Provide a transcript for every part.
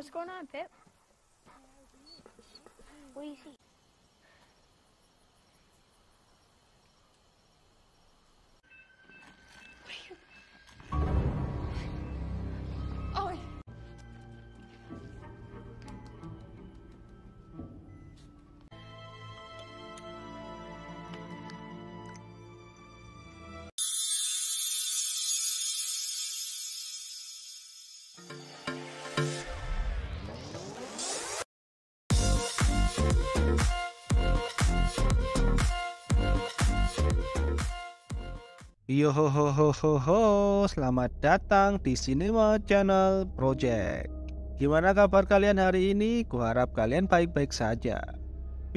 What's going on, Pip? What do you see? Oh. Yo ho ho ho ho ho, selamat datang di Cinema Channel Project. Gimana kabar kalian hari ini? Kuharap kalian baik-baik saja.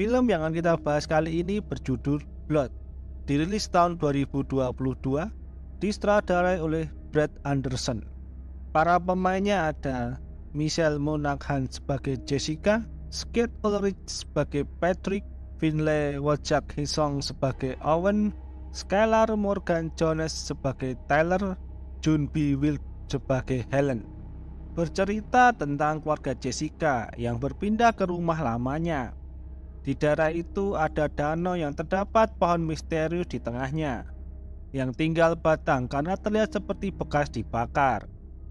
Film yang akan kita bahas kali ini berjudul Blood. Dirilis tahun 2022, disutradarai oleh Brad Anderson. Para pemainnya ada Michelle Monaghan sebagai Jessica, Skeet Ulrich sebagai Patrick, Finlay Wojciech Hisong sebagai Owen, Skylar Morgan Jones sebagai Tyler, Jun B. Wilk sebagai Helen. Bercerita tentang keluarga Jessica yang berpindah ke rumah lamanya. Di daerah itu ada danau yang terdapat pohon misterius di tengahnya, yang tinggal batang karena terlihat seperti bekas dibakar.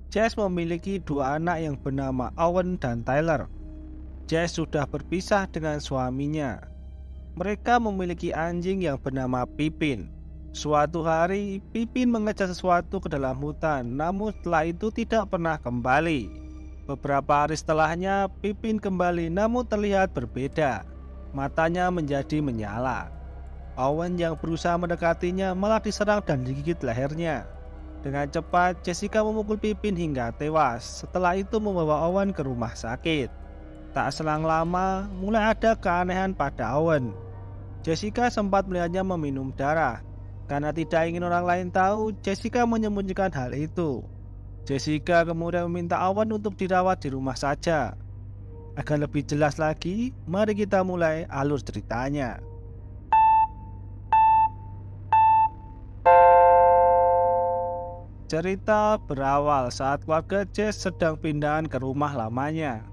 Jess memiliki dua anak yang bernama Owen dan Tyler. Jess sudah berpisah dengan suaminya. Mereka memiliki anjing yang bernama Pippin. Suatu hari, Pippin mengejar sesuatu ke dalam hutan, namun setelah itu tidak pernah kembali. Beberapa hari setelahnya, Pippin kembali namun terlihat berbeda. Matanya menjadi menyala. Owen yang berusaha mendekatinya malah diserang dan digigit lehernya. Dengan cepat, Jessica memukul Pippin hingga tewas. Setelah itu membawa Owen ke rumah sakit. Tak selang lama, mulai ada keanehan pada Owen. Jessica sempat melihatnya meminum darah. Karena tidak ingin orang lain tahu, Jessica menyembunyikan hal itu. Jessica kemudian meminta Owen untuk dirawat di rumah saja. Agar lebih jelas lagi, mari kita mulai alur ceritanya. Cerita berawal saat keluarga Jess sedang pindahan ke rumah lamanya.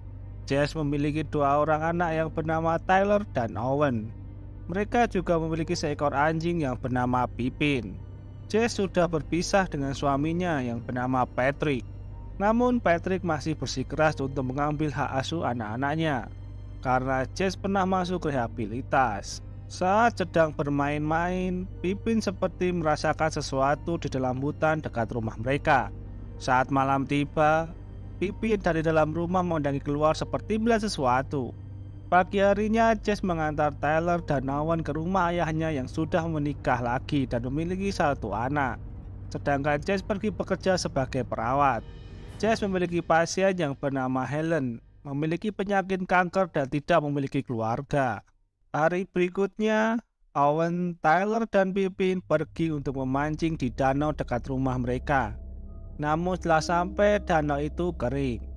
Jess memiliki dua orang anak yang bernama Tyler dan Owen. Mereka juga memiliki seekor anjing yang bernama Pippin. Jess sudah berpisah dengan suaminya yang bernama Patrick. Namun Patrick masih bersikeras untuk mengambil hak asuh anak-anaknya karena Jess pernah masuk rehabilitas. Saat sedang bermain-main, Pippin seperti merasakan sesuatu di dalam hutan dekat rumah mereka. Saat malam tiba, Pippin dari dalam rumah memandangi keluar seperti melihat sesuatu. Pagi harinya, Jess mengantar Tyler dan Owen ke rumah ayahnya yang sudah menikah lagi dan memiliki satu anak. Sedangkan Jess pergi bekerja sebagai perawat. Jess memiliki pasien yang bernama Helen, memiliki penyakit kanker dan tidak memiliki keluarga. Hari berikutnya, Owen, Tyler, dan Pippin pergi untuk memancing di danau dekat rumah mereka. Namun setelah sampai, danau itu kering.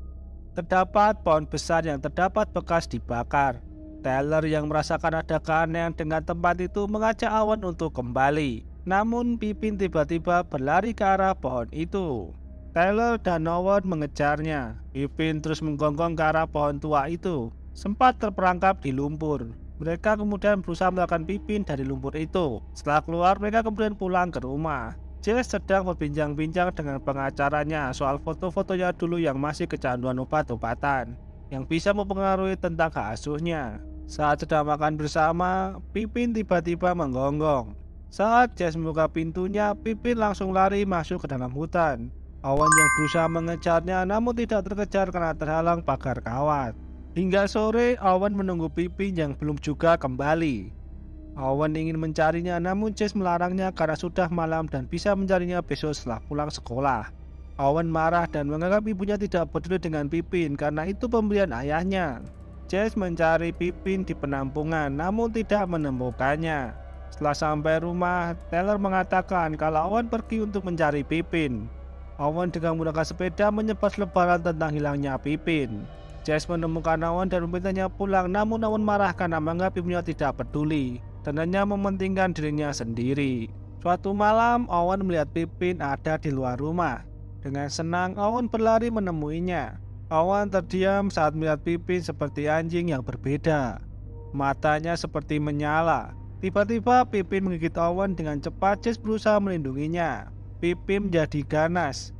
Terdapat pohon besar yang terdapat bekas dibakar. Tyler yang merasakan ada keanehan dengan tempat itu mengajak Owen untuk kembali. Namun Pippin tiba-tiba berlari ke arah pohon itu. Tyler dan Owen mengejarnya. Pippin terus menggonggong ke arah pohon tua itu. Sempat terperangkap di lumpur. Mereka kemudian berusaha melakukan Pippin dari lumpur itu. Setelah keluar, mereka kemudian pulang ke rumah. Jess sedang berbincang-bincang dengan pengacaranya soal foto-fotonya dulu yang masih kecanduan obat-obatan yang bisa mempengaruhi tentang hak asuhnya. Saat sedang makan bersama, Pippin tiba-tiba menggonggong. Saat Jess membuka pintunya, Pippin langsung lari masuk ke dalam hutan. Owen yang berusaha mengejarnya namun tidak terkejar karena terhalang pagar kawat. Hingga sore, Owen menunggu Pippin yang belum juga kembali. Owen ingin mencarinya namun Jess melarangnya karena sudah malam dan bisa mencarinya besok setelah pulang sekolah. Owen marah dan menganggap ibunya tidak peduli dengan Pippin karena itu pemberian ayahnya. Jess mencari Pippin di penampungan namun tidak menemukannya. Setelah sampai rumah, Tyler mengatakan kalau Owen pergi untuk mencari Pippin. Owen dengan menggunakan sepeda menyebar selebaran tentang hilangnya Pippin. Jess menemukan Owen dan memintanya pulang namun Owen marah karena menganggap ibunya tidak peduli dan hanya mementingkan dirinya sendiri. Suatu malam, Owen melihat Pippin ada di luar rumah. Dengan senang, Owen berlari menemuinya. Owen terdiam saat melihat Pipin seperti anjing yang berbeda. Matanya seperti menyala. Tiba-tiba Pipin menggigit Owen dengan cepat. Jess berusaha melindunginya. Pipin menjadi ganas,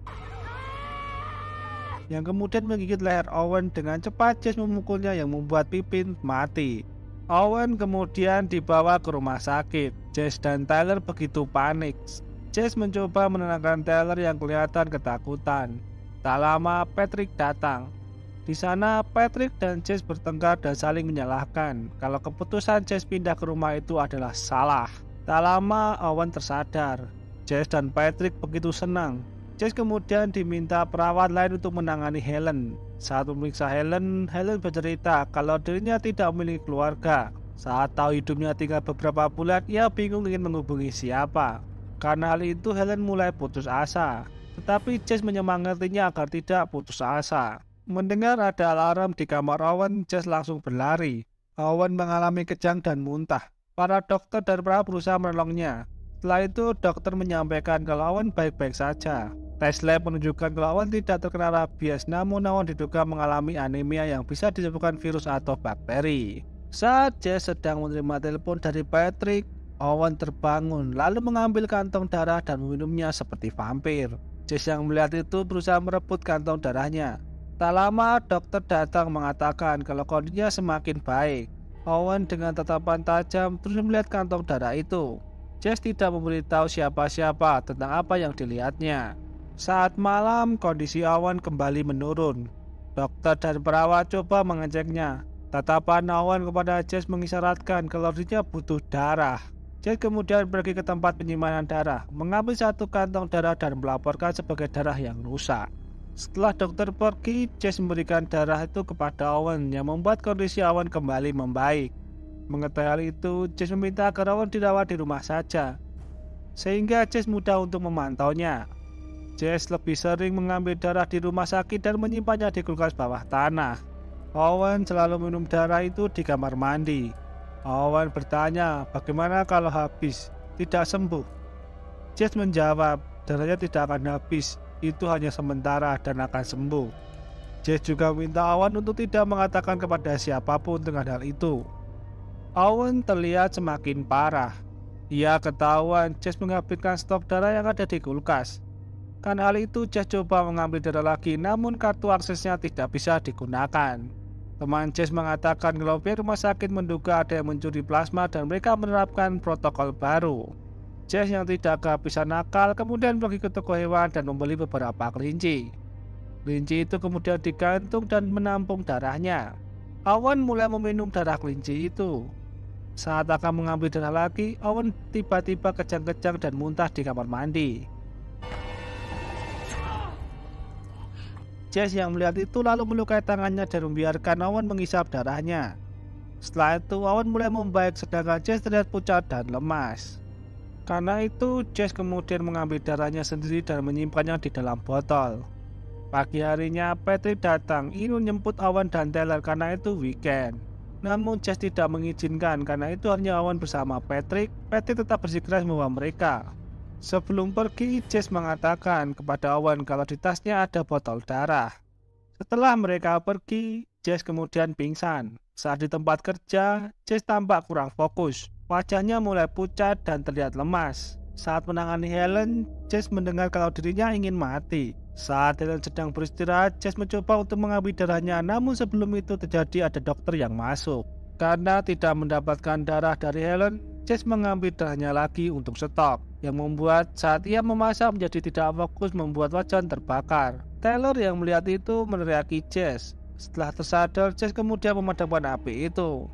yang kemudian menggigit leher Owen dengan cepat. Jess memukulnya yang membuat Pipin mati. Owen kemudian dibawa ke rumah sakit. Jess dan Tyler begitu panik. Jess mencoba menenangkan Tyler yang kelihatan ketakutan. Tak lama Patrick datang. Di sana Patrick dan Jess bertengkar dan saling menyalahkan kalau keputusan Jess pindah ke rumah itu adalah salah. Tak lama Owen tersadar. Jess dan Patrick begitu senang. Jess kemudian diminta perawat lain untuk menangani Helen. Saat memeriksa Helen bercerita kalau dirinya tidak memiliki keluarga. Saat tahu hidupnya tinggal beberapa bulan, ia bingung ingin menghubungi siapa. Karena hal itu Helen mulai putus asa. Tetapi Jess menyemangatinya agar tidak putus asa. Mendengar ada alarm di kamar Owen, Jess langsung berlari. Owen mengalami kejang dan muntah. Para dokter dan perawat berusaha menolongnya. Setelah itu dokter menyampaikan kalau Owen baik-baik saja. Tes lab menunjukkan kalau Owen tidak terkena rabies, namun Owen diduga mengalami anemia yang bisa disebabkan virus atau bakteri. Saat Jess sedang menerima telepon dari Patrick, Owen terbangun lalu mengambil kantong darah dan meminumnya seperti vampir. Jess yang melihat itu berusaha merebut kantong darahnya. Tak lama dokter datang mengatakan kalau kondisinya semakin baik. Owen dengan tatapan tajam terus melihat kantong darah itu. Jess tidak memberitahu siapa-siapa tentang apa yang dilihatnya. Saat malam kondisi Owen kembali menurun. Dokter dan perawat coba mengeceknya. Tatapan Owen kepada Jess mengisyaratkan kalau dirinya butuh darah. Jess kemudian pergi ke tempat penyimpanan darah, mengambil satu kantong darah dan melaporkan sebagai darah yang rusak. Setelah dokter pergi, Jess memberikan darah itu kepada Owen yang membuat kondisi Owen kembali membaik. Mengetahui hal itu, Jess meminta agar Owen dirawat di rumah saja, sehingga Jess mudah untuk memantaunya. Jess lebih sering mengambil darah di rumah sakit dan menyimpannya di kulkas bawah tanah. Owen selalu minum darah itu di kamar mandi. Owen bertanya bagaimana kalau habis, tidak sembuh. Jess menjawab darahnya tidak akan habis, itu hanya sementara dan akan sembuh. Jess juga minta Owen untuk tidak mengatakan kepada siapapun tentang hal itu. Owen terlihat semakin parah. Ia ketahuan Jess menghabiskan stok darah yang ada di kulkas. Karena hal itu Jess coba mengambil darah lagi, namun kartu aksesnya tidak bisa digunakan. Teman Jess mengatakan kalau pihak rumah sakit menduga ada yang mencuri plasma dan mereka menerapkan protokol baru. Jess yang tidak kehabisan akal kemudian pergi ke toko hewan dan membeli beberapa kelinci. Kelinci itu kemudian digantung dan menampung darahnya. Owen mulai meminum darah kelinci itu. Saat akan mengambil darah lagi, Owen tiba-tiba kejang-kejang dan muntah di kamar mandi. Jess yang melihat itu lalu melukai tangannya dan membiarkan Owen menghisap darahnya. Setelah itu Owen mulai membaik sedangkan Jess terlihat pucat dan lemas. Karena itu Jess kemudian mengambil darahnya sendiri dan menyimpannya di dalam botol. Pagi harinya Patrick datang ingin menjemput Owen dan Tyler karena itu weekend. Namun Jess tidak mengizinkan karena itu hanya Owen bersama Patrick. Patrick tetap bersikeras membawa mereka. Sebelum pergi, Jess mengatakan kepada Owen kalau di tasnya ada botol darah. Setelah mereka pergi, Jess kemudian pingsan. Saat di tempat kerja, Jess tampak kurang fokus. Wajahnya mulai pucat dan terlihat lemas. Saat menangani Helen, Jess mendengar kalau dirinya ingin mati. Saat Helen sedang beristirahat, Jess mencoba untuk mengambil darahnya, namun sebelum itu terjadi ada dokter yang masuk. Karena tidak mendapatkan darah dari Helen, Jess mengambil darahnya lagi untuk stok, yang membuat saat ia memasak menjadi tidak fokus membuat wajan terbakar. Tyler yang melihat itu meneriaki Jess. Setelah tersadar, Jess kemudian memadamkan api itu.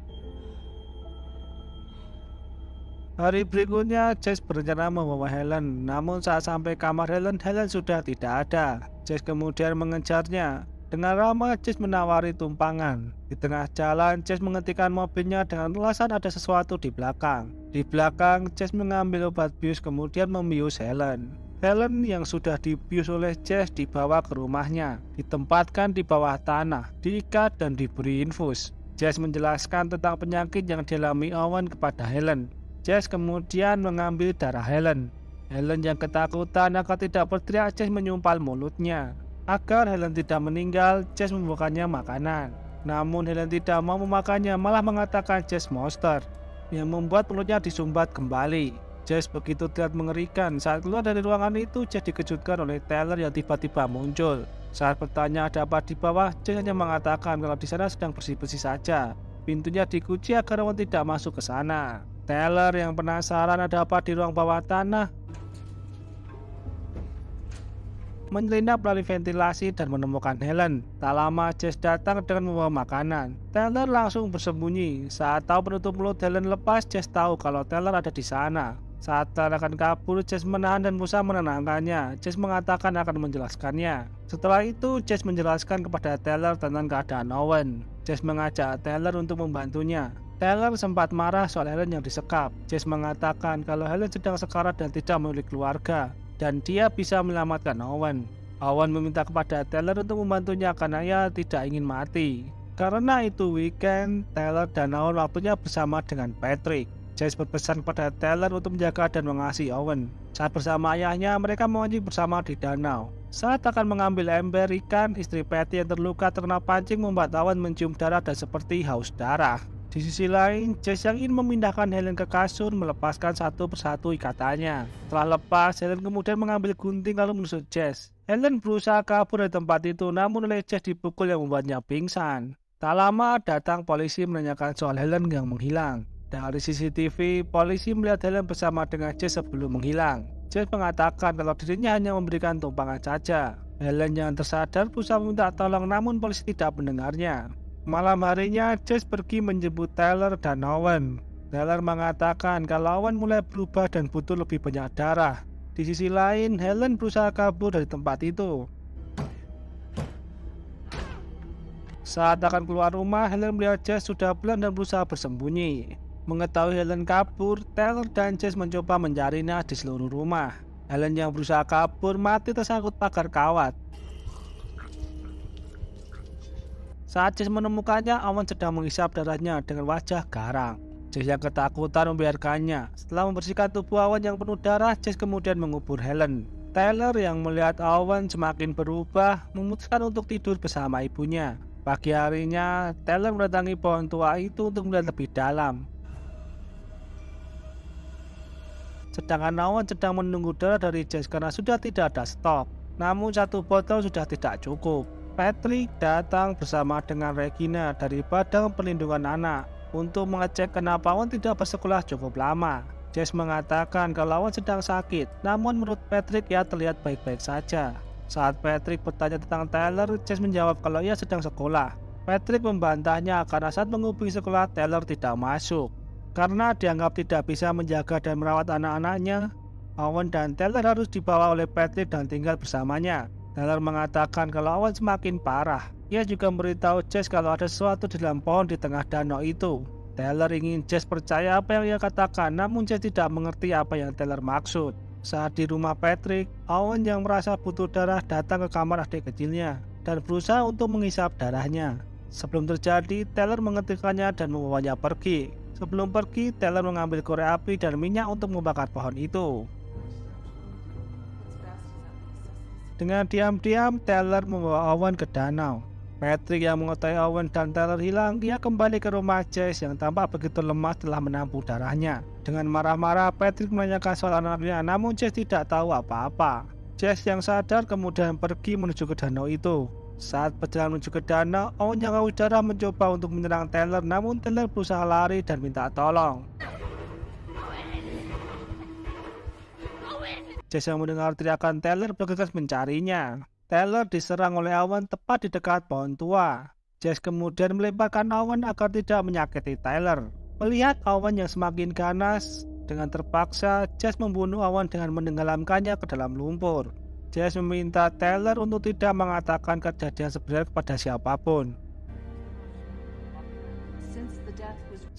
Hari berikutnya, Jess berencana membawa Helen, namun saat sampai kamar Helen sudah tidak ada. Jess kemudian mengejarnya. Dengan ramah, Jess menawari tumpangan. Di tengah jalan, Jess menghentikan mobilnya dengan alasan ada sesuatu di belakang. Di belakang, Jess mengambil obat bius kemudian membius Helen. Helen yang sudah dibius oleh Jess dibawa ke rumahnya, ditempatkan di bawah tanah, diikat dan diberi infus. Jess menjelaskan tentang penyakit yang dialami Owen kepada Helen. Jess kemudian mengambil darah Helen. Helen yang ketakutan agar tidak berteriak, Jess menyumpal mulutnya. Agar Helen tidak meninggal, Jess memberikannya makanan. Namun Helen tidak mau memakannya, malah mengatakan Jess monster, yang membuat mulutnya disumbat kembali. Jess begitu terlihat mengerikan. Saat keluar dari ruangan itu, Jess dikejutkan oleh Tyler yang tiba-tiba muncul. Saat bertanya ada apa di bawah, Jess hanya mengatakan kalau di sana sedang bersih-bersih saja. Pintunya dikunci agar Owen tidak masuk ke sana. Tyler yang penasaran ada apa di ruang bawah tanah menyelinap melalui ventilasi dan menemukan Helen. Tak lama Jess datang dengan membawa makanan. Tyler langsung bersembunyi. Saat tahu penutup mulut Helen lepas, Jess tahu kalau Tyler ada di sana. Saat Tyler akan kabur, Jess menahan dan berusaha menenangkannya. Jess mengatakan akan menjelaskannya. Setelah itu, Jess menjelaskan kepada Tyler tentang keadaan Owen. Jess mengajak Tyler untuk membantunya. Tyler sempat marah soal Helen yang disekap. Jess mengatakan kalau Helen sedang sekarat dan tidak memiliki keluarga, dan dia bisa menyelamatkan Owen. Owen meminta kepada Tyler untuk membantunya karena ia tidak ingin mati. Karena itu weekend, Tyler dan Owen waktunya bersama dengan Patrick. Jess berpesan kepada Tyler untuk menjaga dan mengasihi Owen. Saat bersama ayahnya, mereka memancing bersama di danau. Saat akan mengambil ember ikan, istri Patty yang terluka terkena pancing membuat Owen mencium darah dan seperti haus darah. Di sisi lain, Jess yang ingin memindahkan Helen ke kasur melepaskan satu persatu ikatannya. Setelah lepas, Helen kemudian mengambil gunting lalu menusuk Jess. Helen berusaha kabur dari tempat itu, namun oleh Jess dipukul yang membuatnya pingsan. Tak lama datang polisi menanyakan soal Helen yang menghilang. Dari CCTV, polisi melihat Helen bersama dengan Jess sebelum menghilang. Jess mengatakan kalau dirinya hanya memberikan tumpangan saja. Helen yang tersadar berusaha meminta tolong, namun polisi tidak mendengarnya. Malam harinya, Jess pergi menjemput Tyler dan Owen. Tyler mengatakan kalau Owen mulai berubah dan butuh lebih banyak darah. Di sisi lain, Helen berusaha kabur dari tempat itu. Saat akan keluar rumah, Helen melihat Jess sudah pulang dan berusaha bersembunyi. Mengetahui Helen kabur, Tyler dan Jess mencoba mencarinya di seluruh rumah. Helen yang berusaha kabur mati tersangkut pagar kawat. Saat Jess menemukannya, Owen sedang menghisap darahnya dengan wajah garang. Jess yang ketakutan membiarkannya. Setelah membersihkan tubuh Owen yang penuh darah, Jess kemudian mengubur Helen. Tyler yang melihat Owen semakin berubah, memutuskan untuk tidur bersama ibunya. Pagi harinya, Tyler mendatangi pohon tua itu untuk melihat lebih dalam. Sedangkan Owen sedang menunggu darah dari Jess karena sudah tidak ada stok. Namun satu botol sudah tidak cukup. Patrick datang bersama dengan Regina dari Badan Perlindungan Anak untuk mengecek kenapa Owen tidak bersekolah cukup lama. Jess mengatakan kalau Owen sedang sakit, namun menurut Patrick ia terlihat baik-baik saja. Saat Patrick bertanya tentang Tyler, Jess menjawab kalau ia sedang sekolah. Patrick membantahnya karena saat menghubungi sekolah, Tyler tidak masuk. Karena dianggap tidak bisa menjaga dan merawat anak-anaknya, Owen dan Tyler harus dibawa oleh Patrick dan tinggal bersamanya. Tyler mengatakan kalau Owen semakin parah. Ia juga memberitahu Jess kalau ada sesuatu di dalam pohon di tengah danau itu. Tyler ingin Jess percaya apa yang ia katakan, namun Jess tidak mengerti apa yang Tyler maksud. Saat di rumah Patrick, Owen yang merasa butuh darah datang ke kamar adik kecilnya dan berusaha untuk menghisap darahnya. Sebelum terjadi, Tyler menghentikannya dan membawanya pergi. Sebelum pergi, Tyler mengambil korek api dan minyak untuk membakar pohon itu. Dengan diam-diam, Tyler membawa Owen ke danau. Patrick yang mengetahui Owen dan Tyler hilang, dia kembali ke rumah Jess yang tampak begitu lemah setelah menampung darahnya. Dengan marah-marah, Patrick menanyakan soal anaknya, namun Jess tidak tahu apa-apa. Jess yang sadar kemudian pergi menuju ke danau itu. Saat berjalan menuju ke danau, Owen yang haus darah mencoba untuk menyerang Tyler, namun Tyler berusaha lari dan minta tolong. Jess yang mendengar teriakan Tyler bergegas mencarinya. Tyler diserang oleh Owen tepat di dekat pohon tua. Jess kemudian melemparkan Owen agar tidak menyakiti Tyler. Melihat Owen yang semakin ganas, dengan terpaksa Jess membunuh Owen dengan menenggelamkannya ke dalam lumpur. Jess meminta Tyler untuk tidak mengatakan kejadian sebenarnya kepada siapapun.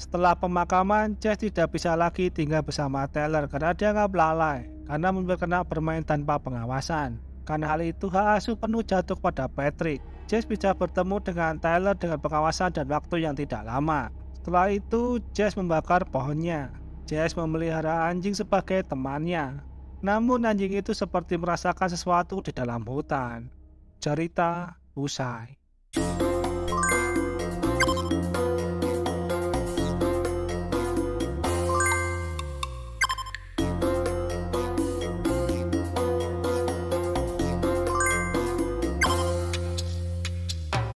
Setelah pemakaman, Jess tidak bisa lagi tinggal bersama Tyler karena dianggap lalai karena berkenan bermain tanpa pengawasan. Karena hal itu, hak asuh penuh jatuh pada Patrick. Jess bisa bertemu dengan Tyler dengan pengawasan dan waktu yang tidak lama. Setelah itu, Jess membakar pohonnya. Jess memelihara anjing sebagai temannya. Namun anjing itu seperti merasakan sesuatu di dalam hutan. Cerita usai.